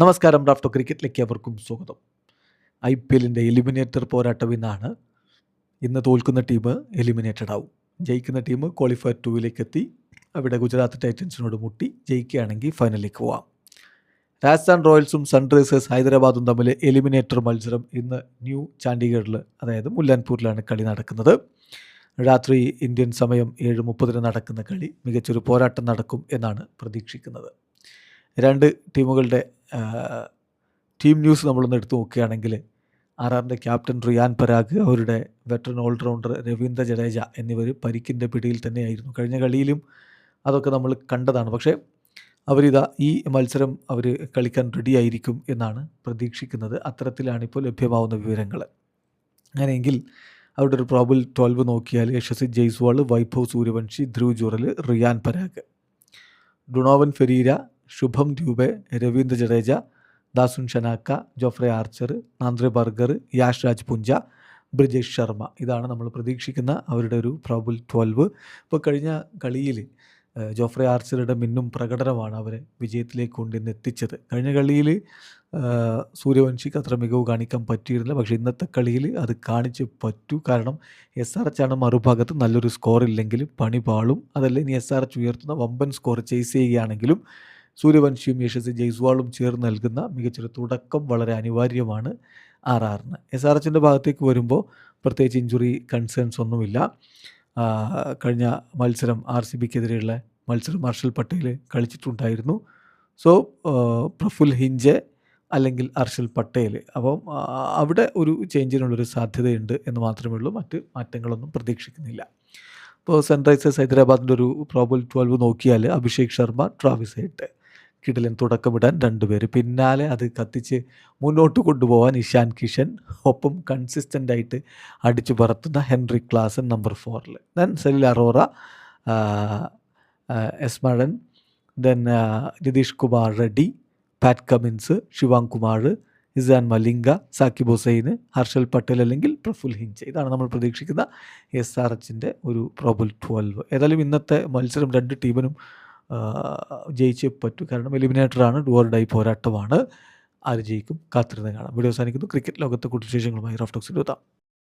നമസ്കാരം. റാഫ്റ്റോ ക്രിക്കറ്റിലേക്ക് അവർക്കും സ്വാഗതം. IPLൻ്റെ എലിമിനേറ്റർ പോരാട്ടം ഇന്നാണ്. ഇന്ന് തോൽക്കുന്ന ടീം എലിമിനേറ്റഡ് ആവും. ജയിക്കുന്ന ടീം ക്വാളിഫയർ 2 എത്തി അവിടെ ഗുജറാത്ത് ടൈറ്റൻസിനോട് മുട്ടി ജയിക്കുകയാണെങ്കിൽ ഫൈനലിലേക്ക് പോവാം. രാജസ്ഥാൻ റോയൽസും സൺറൈസേഴ്സ് ഹൈദരാബാദും തമ്മിൽ എലിമിനേറ്റർ മത്സരം ഇന്ന് ന്യൂ ചണ്ഡീഗഡിൽ, അതായത് മുല്ലാൻപൂരിലാണ് കളി നടക്കുന്നത്. രാത്രി ഇന്ത്യൻ സമയം 7:30 നടക്കുന്ന കളി മികച്ചൊരു പോരാട്ടം നടക്കും എന്നാണ് പ്രതീക്ഷിക്കുന്നത്. രണ്ട് ടീമുകളുടെ ടീം ന്യൂസ് നമ്മളൊന്ന് എടുത്തു നോക്കുകയാണെങ്കിൽ RRൻ്റെ ക്യാപ്റ്റൻ റിയാൻ പരാഗ്, അവരുടെ വെറ്ററൻ ഓൾറൗണ്ടർ രവീന്ദ്ര ജഡേജ എന്നിവർ പരിക്കിൻ്റെ പിടിയിൽ തന്നെയായിരുന്നു. കഴിഞ്ഞ കളിയിലും അതൊക്കെ നമ്മൾ കണ്ടതാണ്. പക്ഷേ അവരിതാ ഈ മത്സരം അവർ കളിക്കാൻ റെഡിയായിരിക്കും എന്നാണ് പ്രതീക്ഷിക്കുന്നത്. അത്തരത്തിലാണിപ്പോൾ ലഭ്യമാവുന്ന വിവരങ്ങൾ. അങ്ങനെയെങ്കിൽ അവരുടെ ഒരു പ്രോബിൾ 12 നോക്കിയാൽ Yashasvi Jaiswal, Vaibhav Suryavanshi, Dhruv Jurel, Riyan Parag, Donovan Ferreira, Shubham Dubey, Ravindra Jadeja, Dasun Shanaka, Jofra Archer, Nandre Burger, Yash Raj Punja, Brijesh Sharma. ഇതാണ് നമ്മൾ പ്രതീക്ഷിക്കുന്ന അവരുടെ ഒരു പ്രോബിൾ 12. ഇപ്പോൾ കഴിഞ്ഞ കളിയിൽ ജോഫ്രെ ആർച്ചറുടെ മിന്നും പ്രകടനമാണ് അവരെ വിജയത്തിലേക്ക് കൊണ്ടുവന്ന് എത്തിച്ചത്. കഴിഞ്ഞ കളിയിൽ സൂര്യവംശിക്ക് അത്ര മികവ് കാണിക്കാൻ പറ്റിയിരുന്നില്ല. പക്ഷേ ഇന്നത്തെ കളിയിൽ അത് കാണിച്ച് പറ്റൂ. കാരണം SRH ആണ് മറുഭാഗത്ത്. നല്ലൊരു സ്കോർ ഇല്ലെങ്കിൽ പണി പാളും. അതല്ല ഇനി SRH ഉയർത്തുന്ന വമ്പൻ സ്കോർ ചേസ് ചെയ്യുകയാണെങ്കിലും സൂര്യവംശിയും യശസ്വി ജയ്സ്വാളും ചേർന്ന് നൽകുന്ന മികച്ചൊരു തുടക്കം വളരെ അനിവാര്യമാണ് RRന്. SRHൻ്റെ ഭാഗത്തേക്ക് വരുമ്പോൾ പ്രത്യേകിച്ച് ഇഞ്ചുറി കൺസേൺസ് ഒന്നുമില്ല. കഴിഞ്ഞ മത്സരം RCBക്കെതിരെയുള്ള മത്സരം ഹർഷൽ പട്ടേൽ കളിച്ചിട്ടുണ്ടായിരുന്നു. സോ പ്രഫുൽ ഹിഞ്ചെ അല്ലെങ്കിൽ ഹർഷൽ പട്ടേൽ, അപ്പം അവിടെ ഒരു ചേഞ്ചിനുള്ളൊരു സാധ്യതയുണ്ട് എന്ന് മാത്രമേ ഉള്ളൂ. മറ്റ് മാറ്റങ്ങളൊന്നും പ്രതീക്ഷിക്കുന്നില്ല. ഇപ്പോൾ സൺറൈസേഴ്സ് ഹൈദരാബാദിൻ്റെ ഒരു പ്രോബിൾ 12 നോക്കിയാൽ അഭിഷേക് ശർമ്മ, ട്രാവിസ് ഹെഡ്, കിടിലൻ തുടക്കമിടാൻ 2 പേര്, പിന്നാലെ അത് കത്തിച്ച് മുന്നോട്ട് കൊണ്ടുപോകാൻ ഇഷാൻ കിഷൻ, ഒപ്പം കൺസിസ്റ്റൻ്റായിട്ട് അടിച്ചു പറത്തുന്ന Heinrich Klaasen number 4, then Salil Arora, എസ്മഴൻ, then Nitish Kumar Reddy, Pat Cummins, Shivang Kumar, Eshan Malinga, Sakib Hussain, Harshal Patel അല്ലെങ്കിൽ പ്രഫുൽ ഹിഞ്ചെ. ഇതാണ് നമ്മൾ പ്രതീക്ഷിക്കുന്ന SRHൻ്റെ ഒരു പ്രോബിൾ 12. ഏതായാലും ഇന്നത്തെ മത്സരം രണ്ട് ടീമിനും ജയിച്ചേ പറ്റൂ. കാരണം എലിമിനേറ്ററാണ്, ഡു ഓർ ഡൈ പോരാട്ടമാണ്. ആര് ജയിക്കും കാത്തിരുന്ന് കാണാം. വീഡിയോ അവസാനിക്കുന്നു. ക്രിക്കറ്റ് ലോകത്തെ കൂടുതൽ വിശേഷങ്ങളുമായി റാഫ്റ്റോക്സിൽ എത്താം.